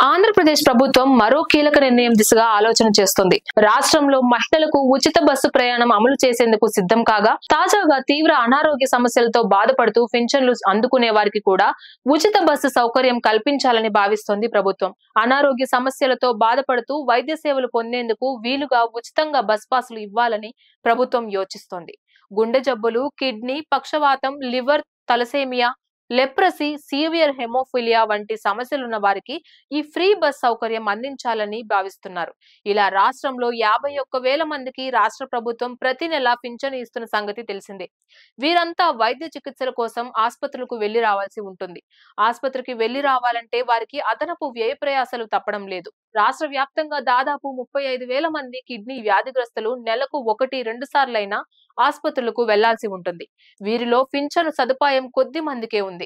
ఆంధ్రప్రదేశ్ ప్రభుత్వం మరో కీలక నిర్ణయం దిశగా ఆలోచన చేస్తుంది. రాష్ట్రంలో మహిళలకు ఉచిత బస్సు ప్రయాణం అమలు చేసేందుకు సిద్ధం కాగా, తాజాగా తీవ్ర అనారోగ్య సమస్యలతో బాధపడుతూ పింఛన్లు అందుకునే వారికి కూడా ఉచిత బస్సు సౌకర్యం కల్పించాలని భావిస్తోంది ప్రభుత్వం. అనారోగ్య సమస్యలతో బాధపడుతూ వైద్య సేవలు పొందేందుకు వీలుగా ఉచితంగా బస్ పాసులు ఇవ్వాలని ప్రభుత్వం యోచిస్తోంది. గుండె జబ్బులు, కిడ్నీ, పక్షవాతం, liver, thalassemia, leprosy, severe haemophilia వంటి సమస్యలున్న వారికి ఈ ఫ్రీ బస్ సౌకర్యం అందించాలని భావిస్తున్నారు. ఇలా రాష్ట్రంలో 51,000 మందికి రాష్ట్ర ప్రభుత్వం ప్రతి నెల పింఛను ఇస్తున్న సంగతి తెలిసిందే. వీరంతా వైద్య చికిత్సల కోసం ఆసుపత్రులకు వెళ్లి రావాల్సి ఉంటుంది. ఆసుపత్రికి వెళ్లి రావాలంటే వారికి అదనపు వ్యయ ప్రయాసాలు తప్పడం లేదు. రాష్ట్ర వ్యాప్తంగా దాదాపు 35,000 మంది కిడ్నీ వ్యాధిగ్రస్తులు నెలకు 1-2 సార్లైనా ఆసుపత్రులకు వెళ్లాల్సి ఉంటుంది. వీరిలో పింఛను సదుపాయం కొద్ది మందికే ఉంది.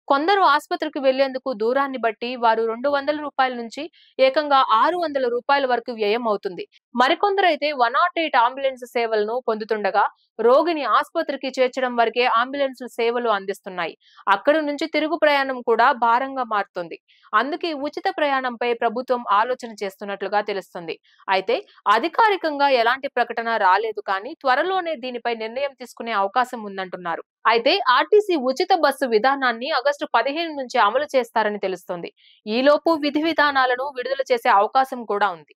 కొందరు ఆసుపత్రికి వెళ్లేందుకు దూరాన్ని బట్టి వారు 200 రూపాయల నుంచి ఏకంగా 600 రూపాయల వరకు వ్యయం అవుతుంది. మరికొందరైతే 108 అంబులెన్స్ సేవలను పొందుతుండగా, రోగిని ఆసుపత్రికి చేర్చడం వరకే అంబులెన్స్ సేవలు అందిస్తున్నాయి. అక్కడి నుంచి తిరుగు ప్రయాణం కూడా భారంగా మారుతుంది. అందుకే ఉచిత ప్రయాణంపై ప్రభుత్వం ఆలోచన చేస్తున్నట్లుగా తెలుస్తుంది. అయితే అధికారికంగా ఎలాంటి ప్రకటన రాలేదు కానీ త్వరలోనే దీనిపై నిర్ణయం తీసుకునే అవకాశం ఉందంటున్నారు. అయితే ఆర్టీసీ ఉచిత బస్సు విధానాన్ని ఆగస్టు 15 నుంచి అమలు చేస్తారని తెలుస్తోంది. ఈలోపు విధి విధానాలను విడుదల చేసే అవకాశం కూడా ఉంది.